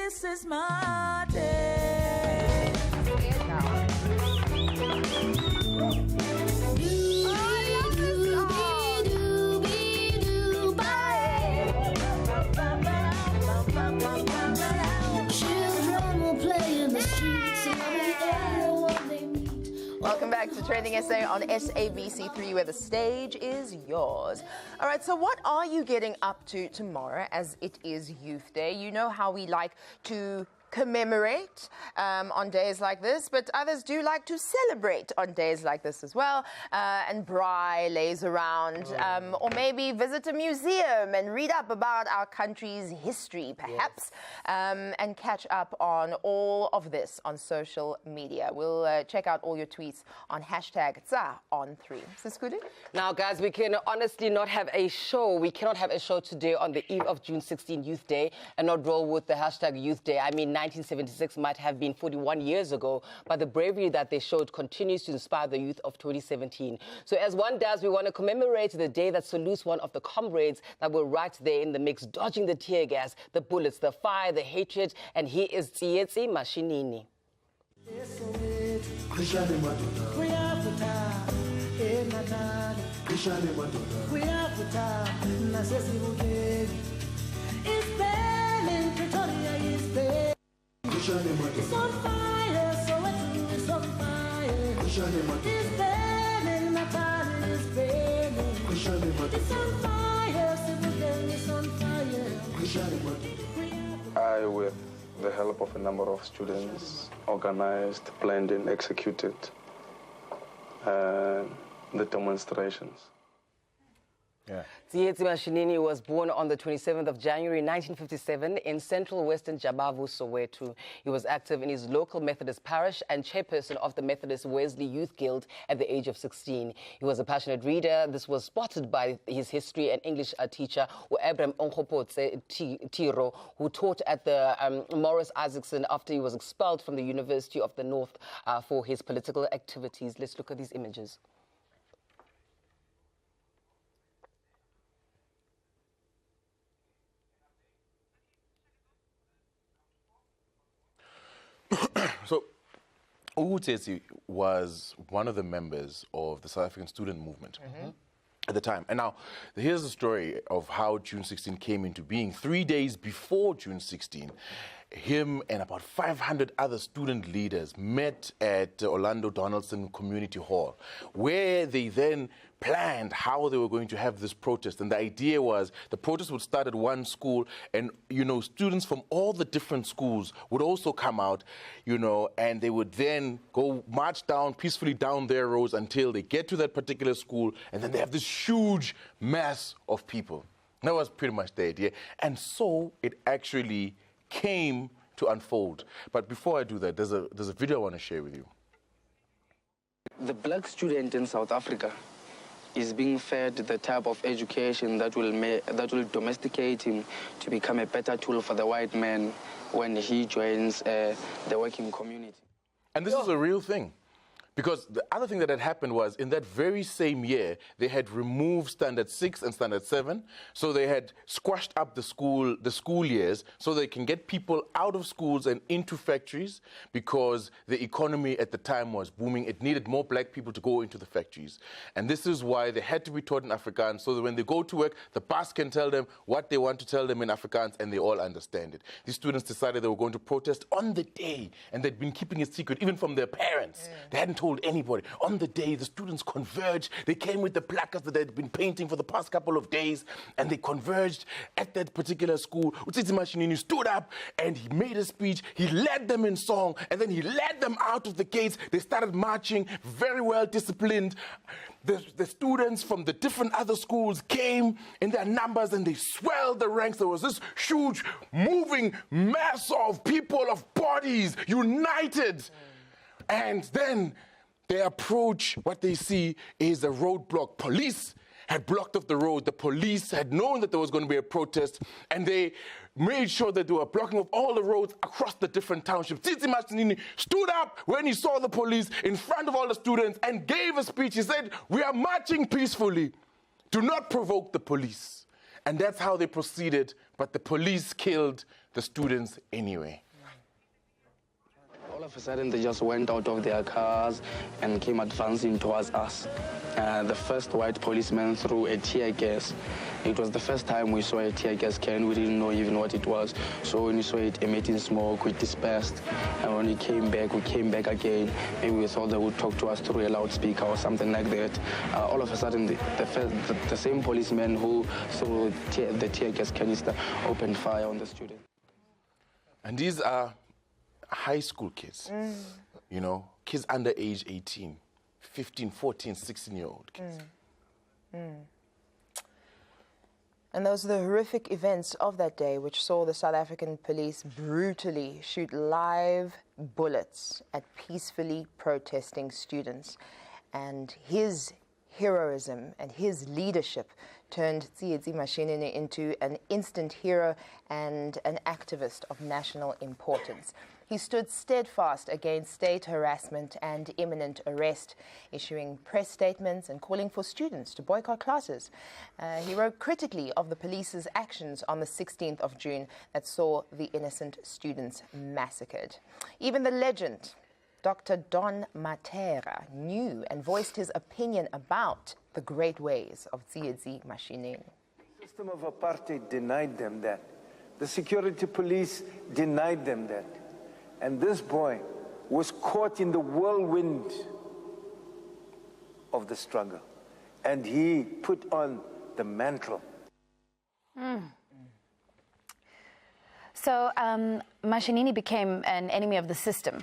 This is my day. Welcome back to Trending SA on SABC3, where the stage is yours. All right, so what are you getting up to tomorrow, as it is Youth Day? You know how we like to commemorate on days like this, but others do like to celebrate on days like this as well, and braai lays around, or maybe visit a museum and read up about our country's history, perhaps, and catch up on all of this on social media. We'll check out all your tweets on #TsaOn3. Kuli? Now, guys, we can honestly not have a show. We cannot have a show today on the eve of June 16 Youth Day and not roll with the #Youth Day. I mean, 1976 might have been 41 years ago, but the bravery that they showed continues to inspire the youth of 2017. So as one does, we want to commemorate the day that salutes one of the comrades that were right there in the mix, dodging the tear gas, the bullets, the fire, the hatred, and he is Tsietsi Mashinini. It's on fire, so it's on fire. It's burning, my body is burning. It's on fire, it's on fire. I, with the help of a number of students, organized, planned and executed the demonstrations. Tsietsi Mashinini was born on the 27th of January 1957 in central western Jabavu, Soweto. He was active in his local Methodist parish and chairperson of the Methodist Wesley Youth Guild at the age of 16. He was a passionate reader. This was spotted by his history and English teacher, Abraham Onkgopotse Tiro, who taught at the Morris Isaacson after he was expelled from the University of the North for his political activities. Let's look at these images. So, Tsietsi was one of the members of the South African student movement at the time. And now, here's the story of how June 16 came into being. 3 days before June 16, him and about 500 other student leaders met at Orlando Donaldson Community Hall, where they then planned how they were going to have this protest. And the idea was the protest would start at one school, and, you know, students from all the different schools would also come out, you know, and they would then go march down peacefully down their roads until they get to that particular school, and then they have this huge mass of people. That was pretty much the idea. And so it actually came to unfold. But before I do that, there's a video I want to share with you. The black student in South Africa is being fed the type of education that will domesticate him to become a better tool for the white man when he joins the working community. And this is a real thing. Because the other thing that had happened was, in that very same year, they had removed Standard 6 and Standard 7. So they had squashed up the school years so they can get people out of schools and into factories, because the economy at the time was booming. It needed more black people to go into the factories. And this is why they had to be taught in Afrikaans, so that when they go to work, the boss can tell them what they want to tell them in Afrikaans, and they all understand it. These students decided they were going to protest on the day, and they'd been keeping it secret, even from their parents. They hadn't told anybody. On the day, the students converged. They came with the placards that they'd been painting for the past couple of days, and they converged at that particular school. Tsietsi Mashinini stood up and he made a speech. He led them in song, and then he led them out of the gates. They started marching, very well disciplined. The students from the different other schools came in their numbers, and they swelled the ranks. There was this huge moving mass of people, of bodies, united. And then they approach, what they see is a roadblock. Police had blocked off the road. The police had known that there was going to be a protest, and they made sure that they were blocking off all the roads across the different townships. Tsietsi Mashinini stood up when he saw the police in front of all the students and gave a speech. He said, "We are marching peacefully. Do not provoke the police." And that's how they proceeded, but the police killed the students anyway. All of a sudden, they just went out of their cars and came advancing towards us. The first white policeman threw a tear gas. It was the first time we saw a tear gas can. We didn't know even what it was. So when we saw it emitting smoke, we dispersed. And when we came back again. Maybe we thought they would talk to us through a loudspeaker or something like that. All of a sudden, the same policeman who threw the tear gas canister opened fire on the student. And these are high school kids, you know, kids under age 18, 15, 14, 16-year-old kids. And those are the horrific events of that day which saw the South African police brutally shoot live bullets at peacefully protesting students. And his heroism and his leadership turned Tsietsi Mashinini into an instant hero and an activist of national importance. He stood steadfast against state harassment and imminent arrest, issuing press statements and calling for students to boycott classes. He wrote critically of the police's actions on the 16th of June that saw the innocent students massacred. Even the legend, Dr. Don Matera, knew and voiced his opinion about the great ways of Tsietsi Mashinini. The system of apartheid denied them that. The security police denied them that. And this boy was caught in the whirlwind of the struggle. And he put on the mantle. So Mashinini became an enemy of the system.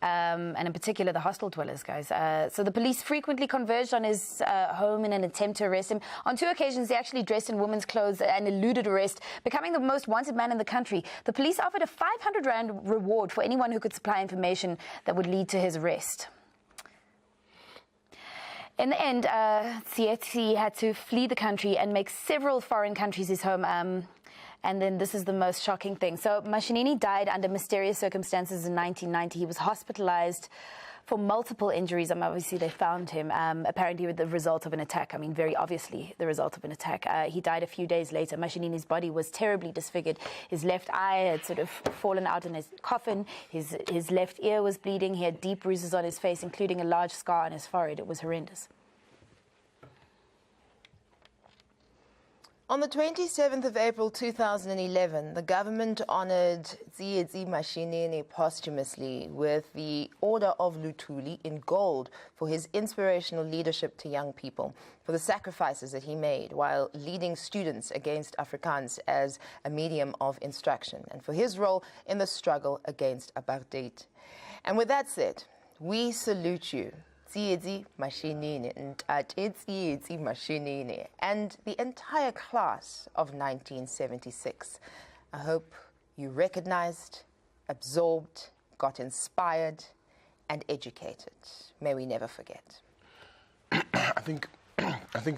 And in particular the hostel dwellers, guys. So the police frequently converged on his home in an attempt to arrest him. On 2 occasions, they actually dressed in women's clothes and eluded arrest, becoming the most wanted man in the country. The police offered a 500 Rand reward for anyone who could supply information that would lead to his arrest. In the end, Tsietsi had to flee the country and make several foreign countries his home. And then this is the most shocking thing. So Mashinini died under mysterious circumstances in 1990. He was hospitalized for multiple injuries. Obviously, they found him, apparently with the result of an attack. I mean, very obviously the result of an attack. He died a few days later. Mashinini's body was terribly disfigured. His left eye had sort of fallen out in his coffin. His left ear was bleeding. He had deep bruises on his face, including a large scar on his forehead. It was horrendous. On the 27th of April 2011, the government honoured Tsietsi Mashinini posthumously with the Order of Luthuli in gold for his inspirational leadership to young people, for the sacrifices that he made while leading students against Afrikaans as a medium of instruction, and for his role in the struggle against apartheid. And with that said, we salute you, Tsietsi Mashinini and the entire class of 1976. I hope you recognized, absorbed, got inspired, and educated. May we never forget. I think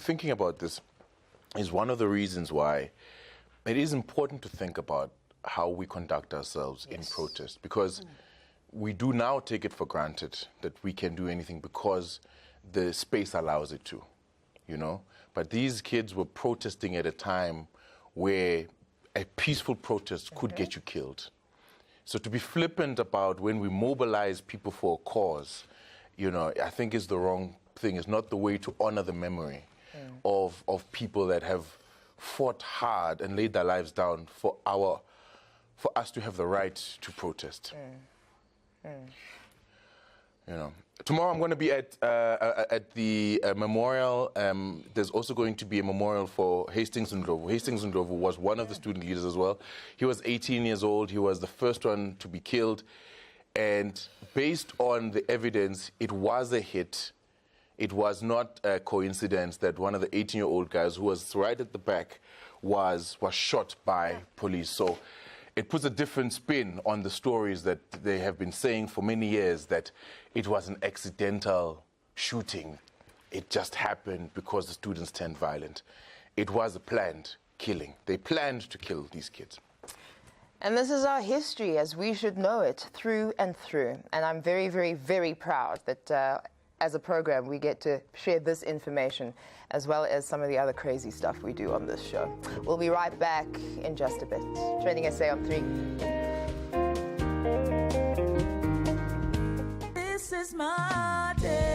thinking about this is one of the reasons why it is important to think about how we conduct ourselves in protest, because we do now take it for granted that we can do anything because the space allows it to, you know. But these kids were protesting at a time where a peaceful protest could get you killed. So to be flippant about when we mobilize people for a cause, you know, I think is the wrong thing. It's not the way to honor the memory of people that have fought hard and laid their lives down for us to have the right to protest. You know, tomorrow I'm going to be at the memorial. There's also going to be a memorial for Haistie Ndlovu. Haistie Ndlovu was one of the student leaders as well. He was 18 years old. He was the first one to be killed. And based on the evidence, it was a hit. It was not a coincidence that one of the 18-year-old guys who was right at the back was shot by police. So it puts a different spin on the stories that they have been saying for many years, that it was an accidental shooting. It just happened because the students turned violent. It was a planned killing. They planned to kill these kids. And this is our history as we should know it through and through. And I'm very, very, very proud that as a program, we get to share this information as well as some of the other crazy stuff we do on this show. We'll be right back in just a bit. Trending SA on 3. This is my day.